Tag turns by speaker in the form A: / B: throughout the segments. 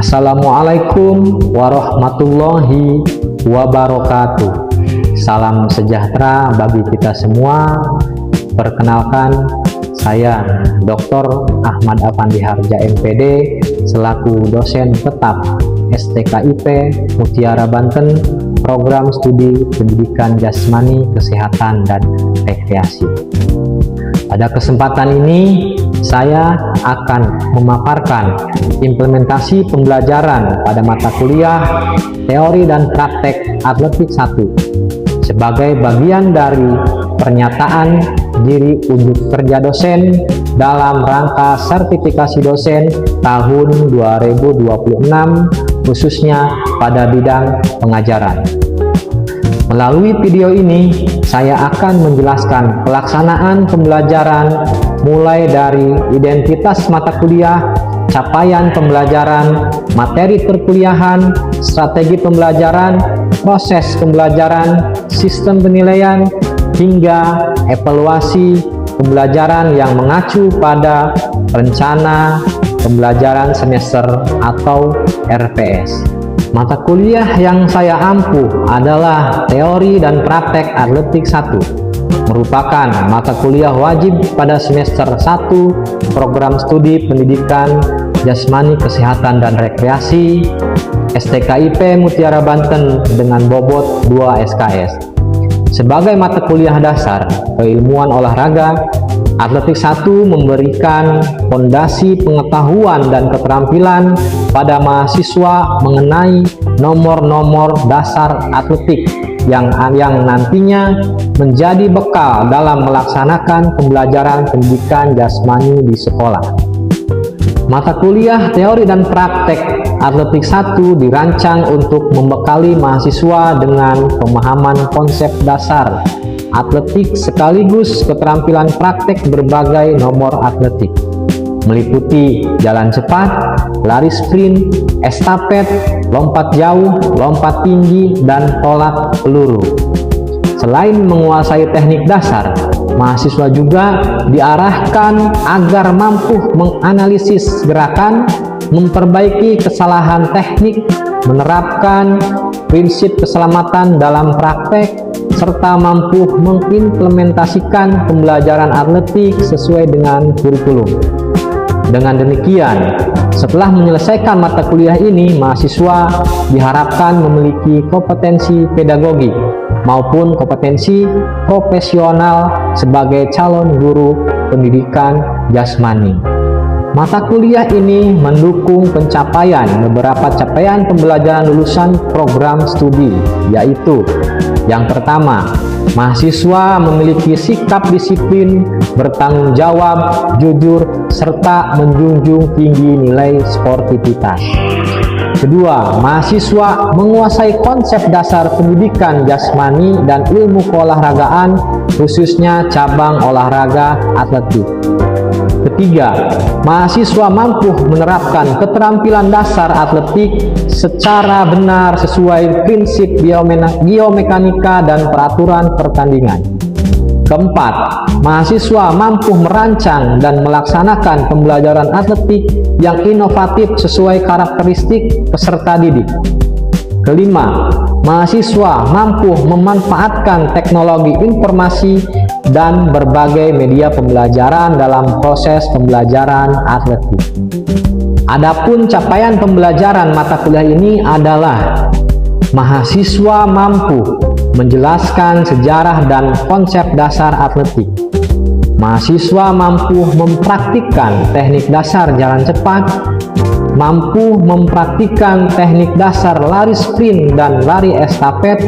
A: Assalamualaikum warahmatullahi wabarakatuh. Salam sejahtera bagi kita semua. Perkenalkan, saya Dr. Ahmad Afandi Harja MPD selaku dosen tetap STKIP Mutiara Banten, Program Studi Pendidikan Jasmani, Kesehatan, dan Rekreasi. Pada kesempatan ini, saya akan memaparkan implementasi pembelajaran pada mata kuliah Teori dan Praktek Atletik 1 sebagai bagian dari pernyataan diri unjuk kerja dosen dalam rangka sertifikasi dosen tahun 2026, khususnya pada bidang pengajaran. Melalui video ini, saya akan menjelaskan pelaksanaan pembelajaran mulai dari identitas mata kuliah, capaian pembelajaran, materi perkuliahan, strategi pembelajaran, proses pembelajaran, sistem penilaian, hingga evaluasi pembelajaran yang mengacu pada rencana pembelajaran semester atau RPS. Mata kuliah yang saya ampuh adalah Teori dan Praktek Atletik 1, merupakan mata kuliah wajib pada semester 1 Program Studi Pendidikan Jasmani, Kesehatan, dan Rekreasi STKIP Mutiara Banten dengan bobot 2 SKS. Sebagai mata kuliah dasar keilmuan olahraga, Atletik 1 memberikan fondasi pengetahuan dan keterampilan pada mahasiswa mengenai nomor-nomor dasar atletik yang nantinya menjadi bekal dalam melaksanakan pembelajaran pendidikan jasmani di sekolah. Mata kuliah Teori dan Praktek Atletik 1 dirancang untuk membekali mahasiswa dengan pemahaman konsep dasar atletik sekaligus keterampilan praktek berbagai nomor atletik, meliputi jalan cepat, lari sprint, estafet, lompat jauh, lompat tinggi, dan tolak peluru. Selain menguasai teknik dasar, mahasiswa juga diarahkan agar mampu menganalisis gerakan, memperbaiki kesalahan teknik, menerapkan prinsip keselamatan dalam praktek, serta mampu mengimplementasikan pembelajaran atletik sesuai dengan kurikulum. Dengan demikian, setelah menyelesaikan mata kuliah ini, mahasiswa diharapkan memiliki kompetensi pedagogi maupun kompetensi profesional sebagai calon guru pendidikan jasmani. Mata kuliah ini mendukung pencapaian beberapa capaian pembelajaran lulusan program studi, yaitu yang pertama, mahasiswa memiliki sikap disiplin, bertanggung jawab, jujur, serta menjunjung tinggi nilai sportivitas. Kedua, mahasiswa menguasai konsep dasar pendidikan jasmani dan ilmu keolahragaan, khususnya cabang olahraga atletik. Ketiga, mahasiswa mampu menerapkan keterampilan dasar atletik secara benar sesuai prinsip biomekanika dan peraturan pertandingan. Keempat, mahasiswa mampu merancang dan melaksanakan pembelajaran atletik yang inovatif sesuai karakteristik peserta didik. Kelima, mahasiswa mampu memanfaatkan teknologi informasi dan berbagai media pembelajaran dalam proses pembelajaran atletik. Adapun capaian pembelajaran mata kuliah ini adalah mahasiswa mampu menjelaskan sejarah dan konsep dasar atletik. Mahasiswa mampu mempraktikkan teknik dasar jalan cepat, mampu mempraktikkan teknik dasar lari sprint dan lari estafet.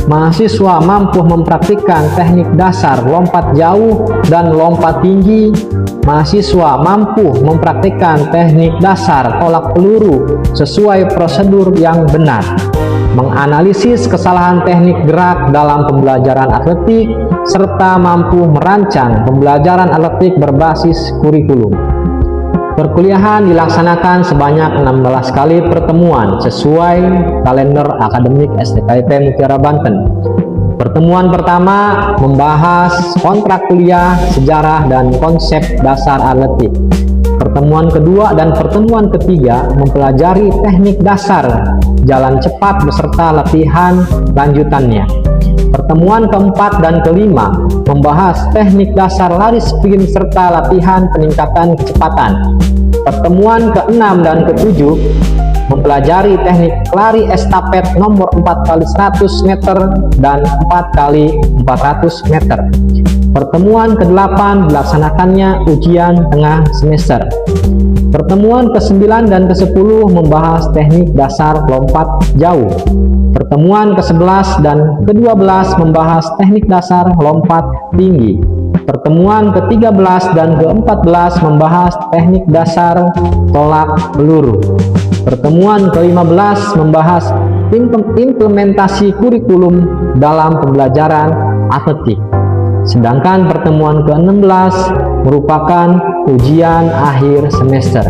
A: Mahasiswa mampu mempraktikkan teknik dasar lompat jauh dan lompat tinggi. Mahasiswa mampu mempraktikkan teknik dasar tolak peluru sesuai prosedur yang benar, menganalisis kesalahan teknik gerak dalam pembelajaran atletik, serta mampu merancang pembelajaran atletik berbasis kurikulum. Perkuliahan dilaksanakan sebanyak 16 kali pertemuan sesuai kalender akademik STKIP Mutiara Banten. Pertemuan pertama membahas kontrak kuliah, sejarah, dan konsep dasar atletik. Pertemuan kedua dan pertemuan ketiga mempelajari teknik dasar jalan cepat beserta latihan lanjutannya. Pertemuan keempat dan kelima membahas teknik dasar lari sprint serta latihan peningkatan kecepatan. Pertemuan keenam dan ketujuh mempelajari teknik lari estafet nomor 4x100 meter dan 4x400 meter. Pertemuan ke-8 dilaksanakannya ujian tengah semester. Pertemuan ke-9 dan ke-10 membahas teknik dasar lompat jauh. Pertemuan ke-11 dan ke-12 membahas teknik dasar lompat tinggi. Pertemuan ke-13 dan ke-14 membahas teknik dasar tolak peluru. Pertemuan ke-15 membahas implementasi kurikulum dalam pembelajaran atletik. Sedangkan pertemuan ke-16 merupakan ujian akhir semester.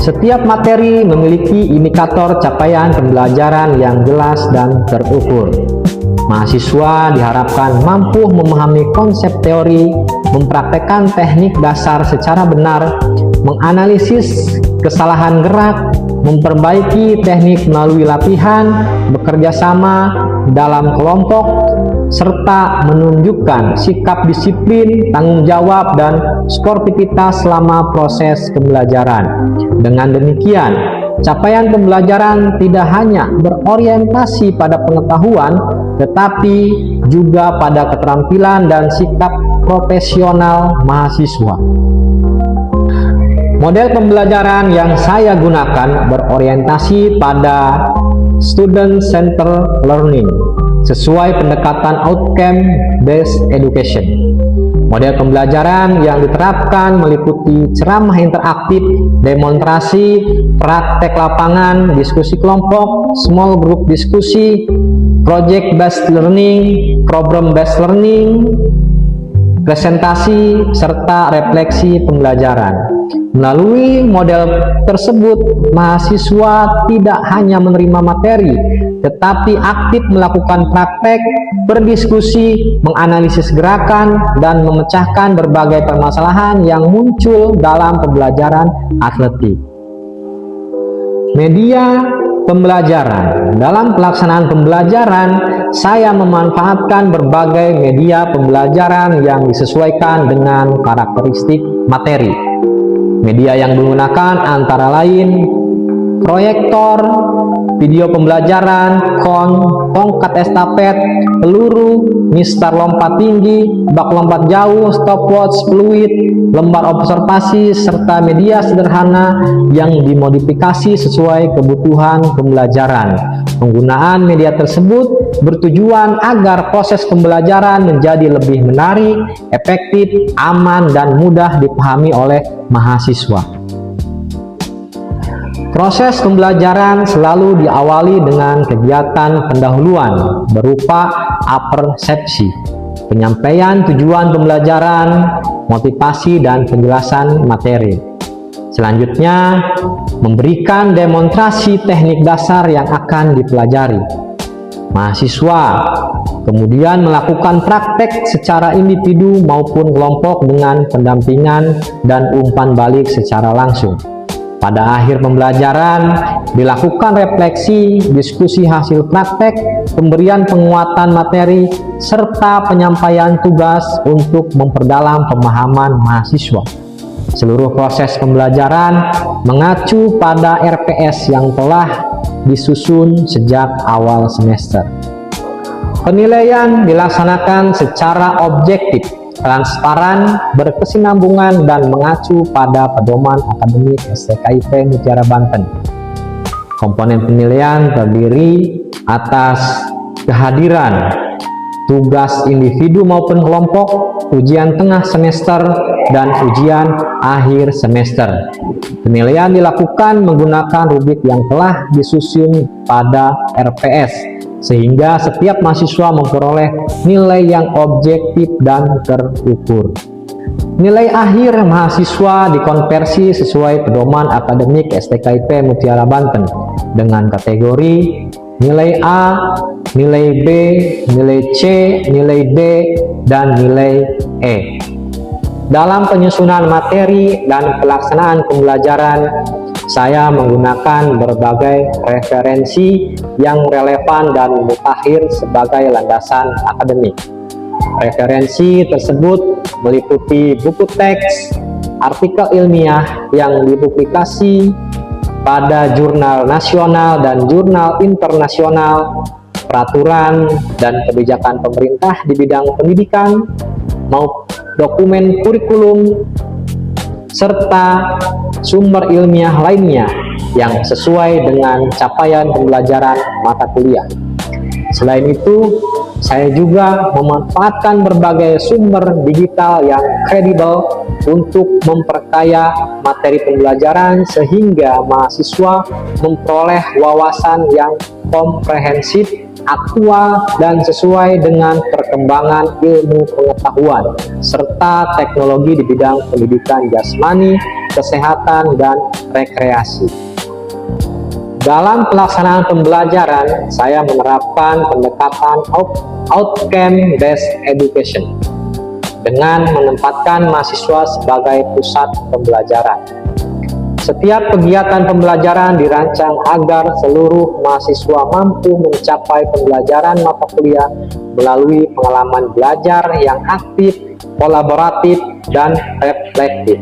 A: Setiap materi memiliki indikator capaian pembelajaran yang jelas dan terukur. Mahasiswa diharapkan mampu memahami konsep teori, mempraktekkan teknik dasar secara benar, menganalisis kesalahan gerak, memperbaiki teknik melalui latihan, bekerja sama dalam kelompok, serta menunjukkan sikap disiplin, tanggung jawab, dan sportivitas selama proses pembelajaran. Dengan demikian, capaian pembelajaran tidak hanya berorientasi pada pengetahuan, tetapi juga pada keterampilan dan sikap profesional mahasiswa. Model pembelajaran yang saya gunakan berorientasi pada student center learning sesuai pendekatan outcome based education. Model pembelajaran yang diterapkan meliputi ceramah interaktif, demonstrasi, praktek lapangan, diskusi kelompok, small group diskusi, project based learning, problem based learning, presentasi, serta refleksi pembelajaran. Melalui model tersebut, mahasiswa tidak hanya menerima materi, tetapi aktif melakukan praktek, berdiskusi, menganalisis gerakan, dan memecahkan berbagai permasalahan yang muncul dalam pembelajaran atletik. Media pembelajaran. Dalam pelaksanaan pembelajaran, saya memanfaatkan berbagai media pembelajaran yang disesuaikan dengan karakteristik materi. Media yang digunakan antara lain proyektor, video pembelajaran, tongkat estafet, peluru, mistar lompat tinggi, bak lompat jauh, stopwatch, fluid, lembar observasi, serta media sederhana yang dimodifikasi sesuai kebutuhan pembelajaran. Penggunaan media tersebut bertujuan agar proses pembelajaran menjadi lebih menarik, efektif, aman, dan mudah dipahami oleh mahasiswa. Proses pembelajaran selalu diawali dengan kegiatan pendahuluan berupa apersepsi, penyampaian tujuan pembelajaran, motivasi, dan penjelasan materi. Selanjutnya, memberikan demonstrasi teknik dasar yang akan dipelajari. Mahasiswa kemudian melakukan praktek secara individu maupun kelompok dengan pendampingan dan umpan balik secara langsung. Pada akhir pembelajaran, dilakukan refleksi, diskusi hasil praktek, pemberian penguatan materi, serta penyampaian tugas untuk memperdalam pemahaman mahasiswa. Seluruh proses pembelajaran mengacu pada RPS yang telah disusun sejak awal semester. Penilaian dilaksanakan secara objektif, transparan, berkesinambungan, dan mengacu pada pedoman akademik STKIP Mutiara Banten. Komponen penilaian terdiri atas kehadiran tugas individu maupun kelompok, ujian tengah semester, dan ujian akhir semester. Penilaian dilakukan menggunakan rubrik yang telah disusun pada RPS, sehingga setiap mahasiswa memperoleh nilai yang objektif dan terukur. Nilai akhir mahasiswa dikonversi sesuai pedoman akademik STKIP Mutiara Banten dengan kategori nilai A, nilai B, nilai C, nilai D, dan nilai E. Dalam penyusunan materi dan pelaksanaan pembelajaran, saya menggunakan berbagai referensi yang relevan dan mutakhir sebagai landasan akademik. Referensi tersebut meliputi buku teks, artikel ilmiah yang dipublikasi pada jurnal nasional dan jurnal internasional, peraturan dan kebijakan pemerintah di bidang pendidikan, maupun dokumen kurikulum, serta sumber ilmiah lainnya yang sesuai dengan capaian pembelajaran mata kuliah. Selain itu, saya juga memanfaatkan berbagai sumber digital yang kredibel untuk memperkaya materi pembelajaran sehingga mahasiswa memperoleh wawasan yang komprehensif, aktual, dan sesuai dengan perkembangan ilmu pengetahuan serta teknologi di bidang pendidikan jasmani, kesehatan, dan rekreasi. Dalam pelaksanaan pembelajaran, saya menerapkan pendekatan outcome based education dengan menempatkan mahasiswa sebagai pusat pembelajaran. Setiap kegiatan pembelajaran dirancang agar seluruh mahasiswa mampu mencapai pembelajaran mata kuliah melalui pengalaman belajar yang aktif, kolaboratif, dan reflektif.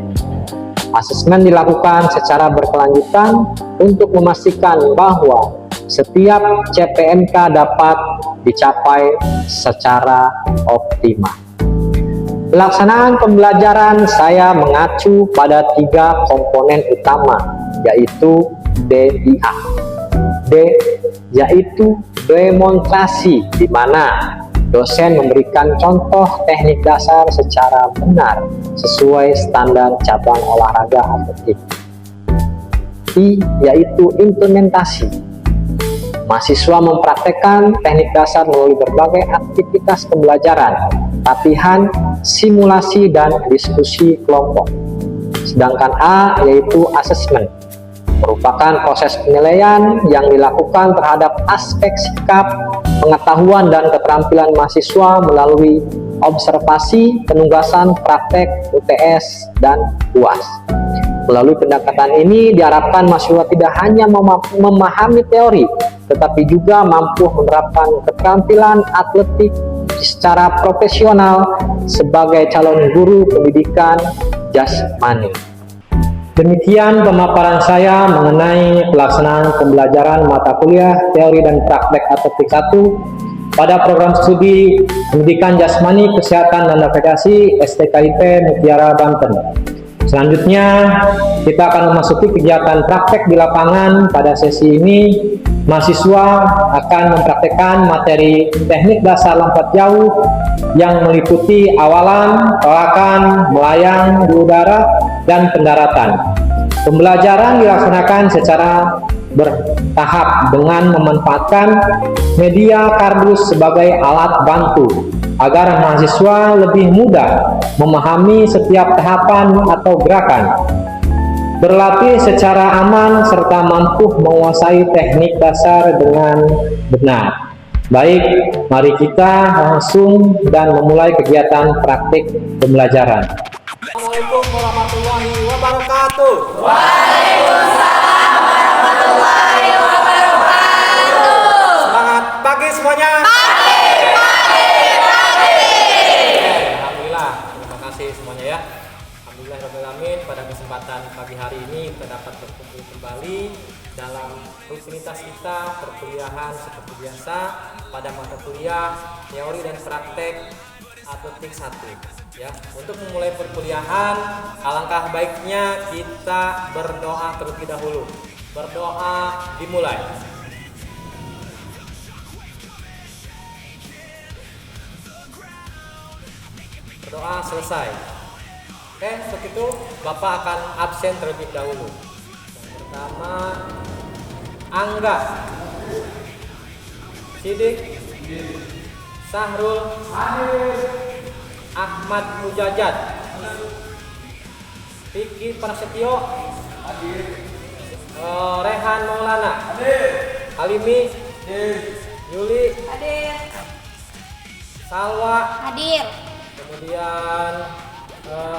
A: Asesmen dilakukan secara berkelanjutan untuk memastikan bahwa setiap CPNK dapat dicapai secara optimal. Pelaksanaan pembelajaran saya mengacu pada 3 komponen utama, yaitu DIA. D yaitu demonstrasi, di mana dosen memberikan contoh teknik dasar secara benar sesuai standar cabang olahraga atletik. I yaitu implementasi. Mahasiswa mempraktekkan teknik dasar melalui berbagai aktivitas pembelajaran, latihan, simulasi, dan diskusi kelompok. Sedangkan A yaitu asesmen, merupakan proses penilaian yang dilakukan terhadap aspek sikap, pengetahuan, dan keterampilan mahasiswa melalui observasi, penugasan, praktek, UTS, dan UAS. Melalui pendekatan ini diharapkan mahasiswa tidak hanya memahami teori, tetapi juga mampu menerapkan keterampilan atletik secara profesional sebagai calon guru pendidikan jasmani. Demikian pemaparan saya mengenai pelaksanaan pembelajaran mata kuliah teori dan praktek atletik 1 pada program studi pendidikan jasmani, kesehatan, dan rekreasi STKIP Mutiara Banten. Selanjutnya kita akan memasuki kegiatan praktek di lapangan. Pada sesi ini mahasiswa akan mempraktekkan materi teknik dasar lompat jauh yang meliputi awalan, tolakan, melayang di udara, dan pendaratan. Pembelajaran dilaksanakan secara bertahap dengan memanfaatkan media kardus sebagai alat bantu agar mahasiswa lebih mudah memahami setiap tahapan atau gerakan, berlatih secara aman, serta mampu menguasai teknik dasar dengan benar. Baik, mari kita langsung dan memulai kegiatan praktik pembelajaran.
B: Assalamualaikum warahmatullahi wabarakatuh.
C: Waalaikumsalam warahmatullahi wabarakatuh.
B: Semangat pagi semuanya. Alhamdulillah, terima kasih semuanya ya. Alhamdulillahirrahmanirrahim, pada kesempatan pagi hari ini kita dapat berkumpul kembali dalam rutinitas kita perkuliahan seperti biasa pada mata kuliah teori dan praktek atletik 1 ya. Untuk memulai perkuliahan, alangkah baiknya kita berdoa terlebih dahulu. Berdoa dimulai. Berdoa selesai. Oke, untuk itu Bapak akan absen terlebih dahulu. Yang pertama, Angga, Sidik, Sahrul, Ahmad Mujajat, Vicky Prasetyo, Rehan Maulana, Halimi, Yuli,
C: Hadir.
B: Salwa,
C: Hadir.
B: kemudian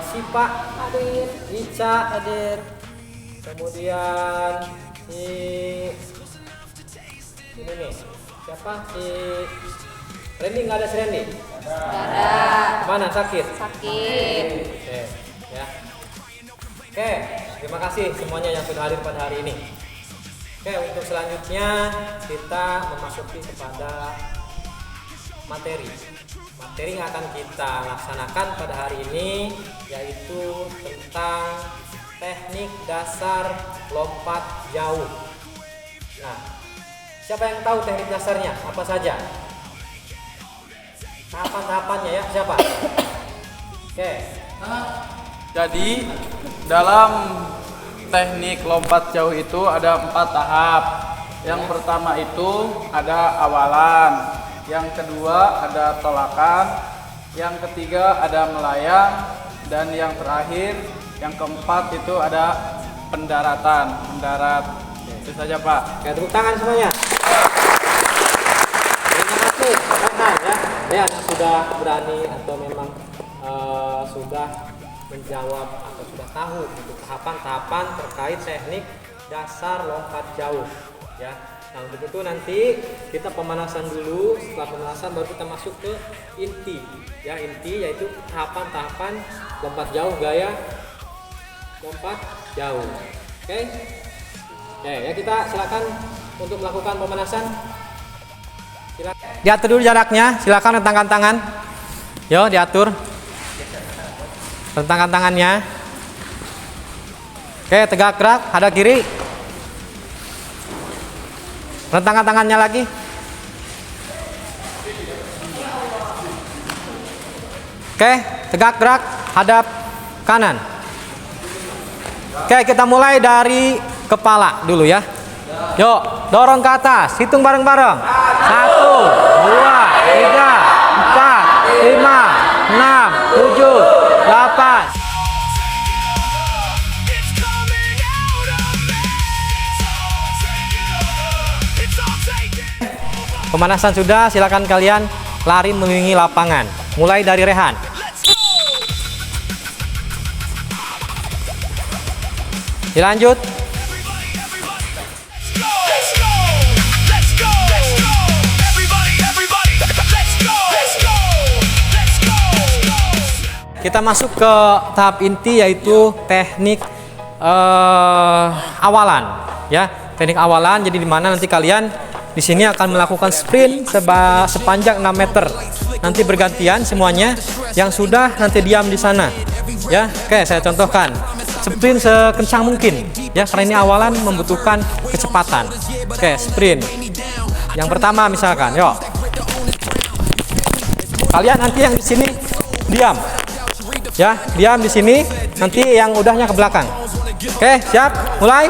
B: Sipa
C: Hadir.
B: Ica
C: Hadir.
B: kemudian ini nih siapa Randy, nggak ada si Randy?
C: Nggak ada.
B: Mana sakit?
C: Sakit.
B: Oke, ya. Oke, terima kasih semuanya yang sudah hadir pada hari ini. Oke, untuk selanjutnya kita memasuki kepada materi. Materi yang akan kita laksanakan pada hari ini yaitu tentang teknik dasar lompat jauh. Nah, siapa yang tahu teknik dasarnya? Apa saja? Tahapan-tahapannya ya, siapa? Oke.
D: Jadi dalam teknik lompat jauh itu ada 4 tahap. Yang pertama itu ada awalan, yang kedua ada tolakan, yang ketiga ada melayang, dan yang terakhir yang keempat itu ada mendarat. Itu saja Pak.
B: Oke, tepuk tangan semuanya. Terima kasih Rehan ya. Rehan yang sudah berani atau memang sudah menjawab atau sudah tahu untuk tahapan-tahapan terkait teknik dasar lompat jauh ya. Nah, untuk itu nanti kita pemanasan dulu. Setelah pemanasan baru kita masuk ke inti ya, inti yaitu tahapan-tahapan lompat jauh, gaya lompat jauh. Oke. Oke, ya kita silakan untuk melakukan pemanasan. Silakan. Diatur dulu jaraknya, silakan rentangkan tangan. Yo, diatur. Rentangkan tangannya. Oke, tegak gerak, hadap kiri. Rentangkan tangannya lagi. Oke, tegak gerak, hadap kanan. Oke, kita mulai dari kepala dulu ya. Yuk, dorong ke atas, hitung bareng-bareng. 1, 2, 3, 4, 5, 6, 7, 8. Pemanasan sudah, silakan kalian lari mengelilingi lapangan. Mulai dari Rehan. Dilanjut. Kita masuk ke tahap inti yaitu teknik awalan ya. Teknik awalan jadi dimana nanti kalian di sini akan melakukan sprint sepanjang 6 meter. Nanti bergantian semuanya, yang sudah nanti diam di sana. Ya, oke saya contohkan. Sprint sekencang mungkin ya, karena ini awalan membutuhkan kecepatan. Oke, sprint. Yang pertama misalkan, yuk. Kalian nanti yang di sini diam. Ya, diam di sini, nanti yang udahnya ke belakang. Oke, siap? Mulai.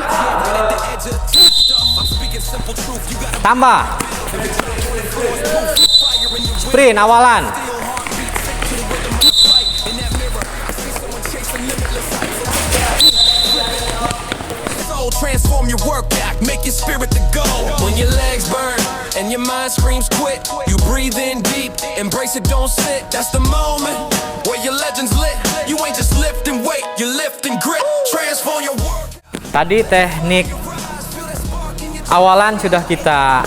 B: Tambah. Sprint awalan.
E: Transform your work back, make your spirit to go. When your legs burn and your mind screams quit, you breathe in deep, embrace it, don't sit. That's the moment where your legends lit. You ain't just lift and wait, you lift and grit. Transform your work.
B: Tadi teknik awalan sudah kita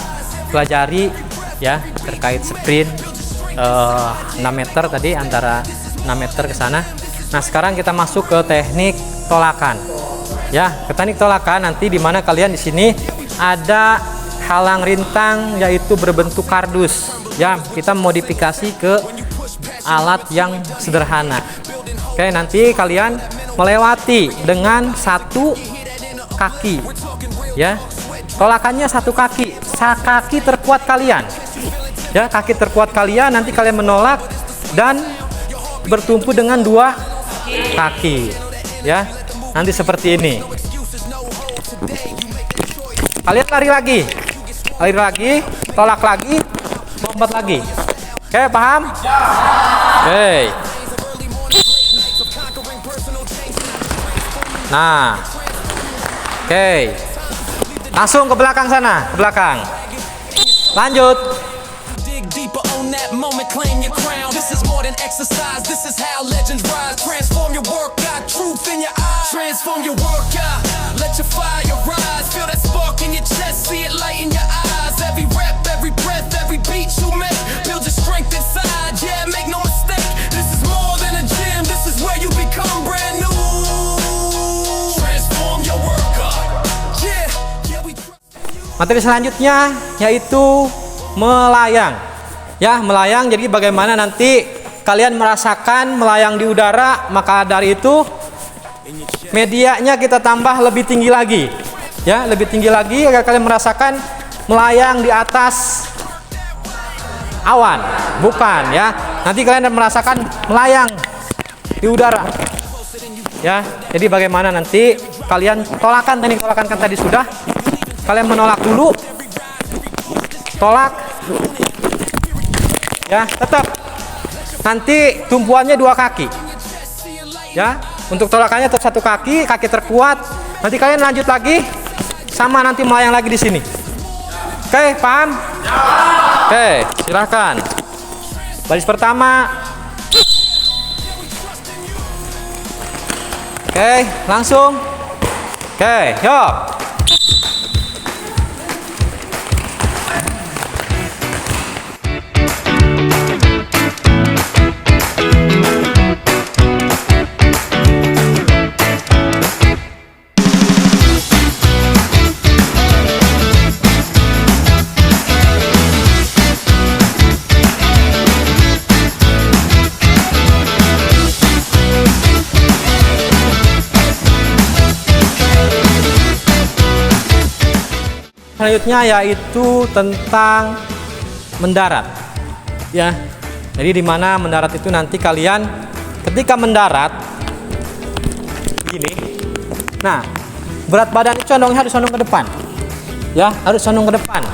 B: pelajari ya, terkait sprint 6 meter tadi, antara 6 meter ke sana. Nah, sekarang kita masuk ke teknik tolakan. Ya, ke teknik tolakan nanti di mana kalian di sini ada halang rintang yaitu berbentuk kardus. Ya, kita modifikasi ke alat yang sederhana. Oke, nanti kalian melewati dengan 1 kaki. Ya. Tolakannya 1 kaki. Kaki terkuat kalian. Ya, kaki terkuat kalian nanti kalian menolak dan bertumpu dengan 2 kaki. Ya. Nanti seperti ini. Kalian lari lagi, tolak lagi, lompat lagi. Oke, paham? Oke. Nah, oke. Langsung ke belakang sana, ke belakang. Lanjut.
E: Dig deeper on that moment, claim your crown. This is more than and exercise. This is how legends rise. Transform your workout, truth in your eyes. Transform your workout, let your fire rise. Feel that spark in your chest, see it light in your eyes. Every rep, every breath, every beat you make, build your strength inside. Yeah, make no mistake, this is more than a gym. This is where you become brand new. Transform your workout. Yeah, yeah we.
B: Materi selanjutnya yaitu melayang. Ya, melayang. Jadi bagaimana nanti kalian merasakan melayang di udara, maka dari itu medianya kita tambah lebih tinggi lagi. Ya, lebih tinggi lagi agar kalian merasakan melayang di atas awan. Bukan ya. Nanti kalian akan merasakan melayang di udara. Ya, jadi bagaimana nanti kalian tolakan, teknik tolakan kan tadi sudah. Kalian menolak dulu. Tolak. Ya, tetap. Nanti tumpuannya 2 kaki. Ya, untuk tolakannya tetap 1 kaki, kaki terkuat. Nanti kalian lanjut lagi, sama nanti melayang lagi di sini. Oke, paham? Oke, silahkan. Baris pertama. Oke, langsung. Oke, yuk. Selanjutnya yaitu tentang mendarat. Ya. Jadi di mana mendarat itu nanti kalian ketika mendarat gini. Nah, berat badan itu condongnya harus condong ke depan. Ya, harus condong ke depan.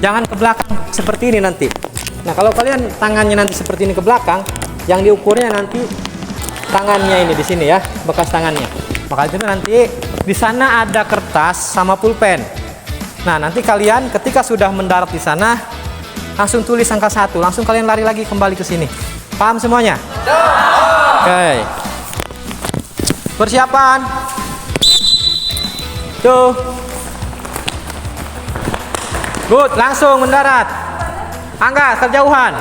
B: Jangan ke belakang seperti ini nanti. Nah, kalau kalian tangannya nanti seperti ini ke belakang, yang diukurnya nanti tangannya ini di sini ya, bekas tangannya. Maka itu nanti di sana ada kertas sama pulpen. Nah, nanti kalian ketika sudah mendarat di sana langsung tulis angka 1, langsung kalian lari lagi kembali ke sini. Paham semuanya? Oke. Persiapan. Tuh. Good, langsung mendarat. Angga, kejauhan.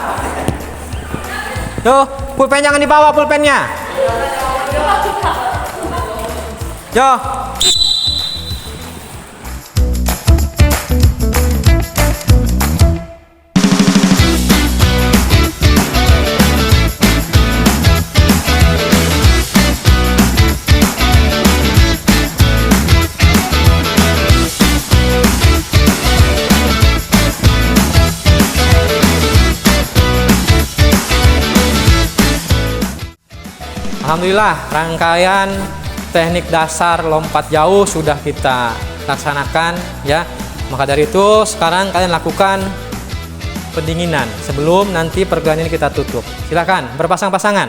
B: Tuh, pulpen jangan dibawa pulpennya. Yo. Alhamdulillah, rangkaian teknik dasar lompat jauh sudah kita laksanakan ya. Maka dari itu sekarang kalian lakukan pendinginan sebelum nanti pergelangan ini kita tutup. Silakan berpasang-pasangan.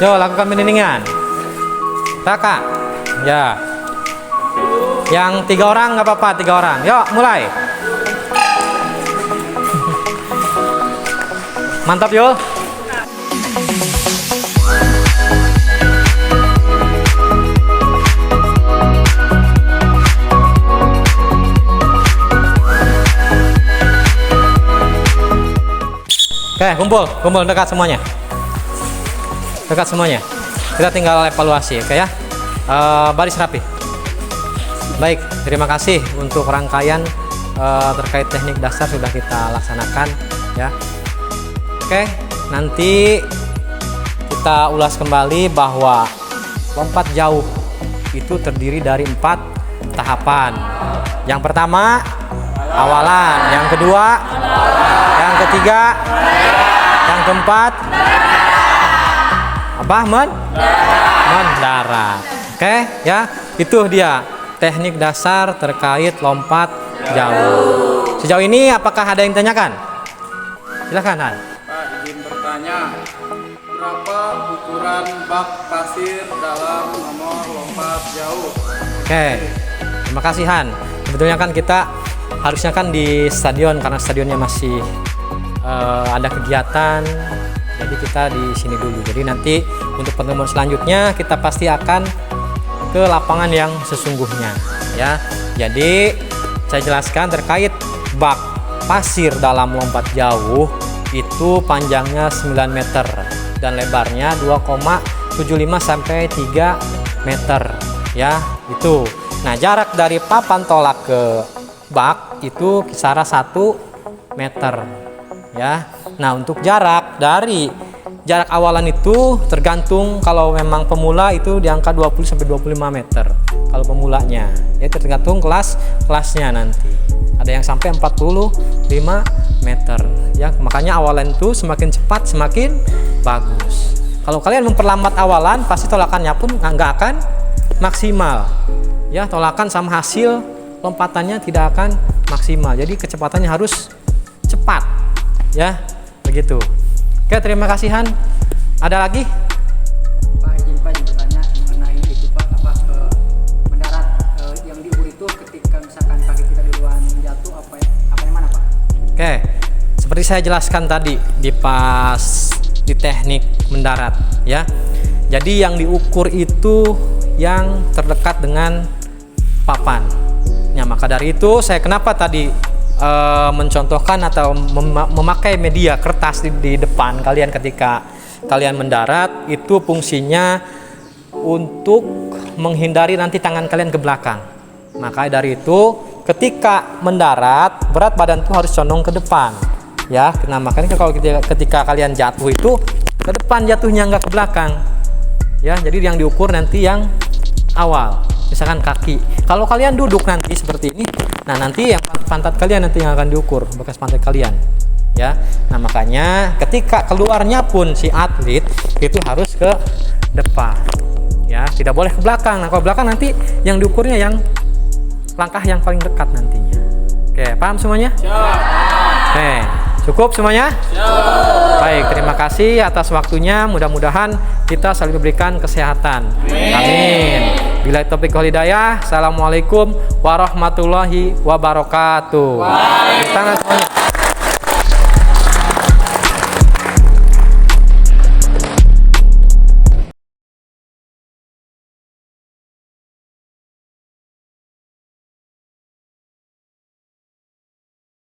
B: Yo, lakukan pendinginan. Kakak. Ya. Yang 3 orang nggak apa-apa, 3 orang. Yuk, mulai. Mantap, Yul. Oke, kumpul dekat semuanya. Dekat semuanya. Kita tinggal evaluasi, oke ya. Baris rapi. Baik, terima kasih untuk rangkaian terkait teknik dasar sudah kita laksanakan ya. Oke, nanti kita ulas kembali bahwa lompat jauh itu terdiri dari 4 tahapan. Yang pertama awalan, yang kedua, yang ketiga, yang keempat, apa? Mendarat. Oke, ya, itu dia teknik dasar terkait lompat jauh. Sejauh ini apakah ada yang tanyakan? Silakan, Han.
D: Pak, izin bertanya, berapa ukuran bak pasir dalam nomor lompat jauh?
B: Oke, terima kasih, Han. Sebetulnya kan kita harusnya kan di stadion karena stadionnya masih ada kegiatan, jadi kita di sini dulu. Jadi nanti untuk pertemuan selanjutnya kita pasti akan ke lapangan yang sesungguhnya ya. Jadi saya jelaskan terkait bak pasir dalam lompat jauh itu panjangnya 9 meter dan lebarnya 2,75 sampai 3 meter ya itu. Nah, jarak dari papan tolak ke bak itu kisaran 1 meter ya. Nah, untuk jarak awalan itu tergantung, kalau memang pemula itu di angka 20 sampai 25 meter kalau pemulanya. Ya tergantung kelasnya nanti. Ada yang sampai 45 meter ya. Makanya awalan itu semakin cepat semakin bagus. Kalau kalian memperlambat awalan pasti tolakannya pun nggak akan maksimal. Ya, tolakan sama hasil lompatannya tidak akan maksimal. Jadi kecepatannya harus cepat. Ya, begitu. Oke, terima kasih Han. Ada lagi?
F: Pak, izin Pak bertanya mengenai itu Pak, mendarat yang diukur itu ketika misalkan kaki kita duluan jatuh apa yang mana Pak?
B: Oke, seperti saya jelaskan tadi di teknik mendarat ya. Jadi yang diukur itu yang terdekat dengan papan. Ya, maka dari itu saya kenapa tadi mencontohkan atau memakai media kertas di depan kalian ketika kalian mendarat, itu fungsinya untuk menghindari nanti tangan kalian ke belakang. Maka dari itu ketika mendarat berat badan itu harus condong ke depan ya. Nah, makanya kalau ketika kalian jatuh itu ke depan jatuhnya, nggak ke belakang ya. Jadi yang diukur nanti yang awal, misalkan kaki. Kalau kalian duduk nanti seperti ini, nah nanti yang pantat kalian nanti yang akan diukur, bekas pantat kalian ya. Nah, makanya ketika keluarnya pun si atlet itu harus ke depan ya, tidak boleh ke belakang. Nah, kalau belakang nanti yang diukurnya yang langkah yang paling dekat nantinya. Oke, paham semuanya? Oke, cukup semuanya? Baik, terima kasih atas waktunya. Mudah-mudahan kita saling diberikan kesehatan. Amin. Bila taufiq wal hidayah. Assalamualaikum warahmatullahi wabarakatuh. Tangan semuanya.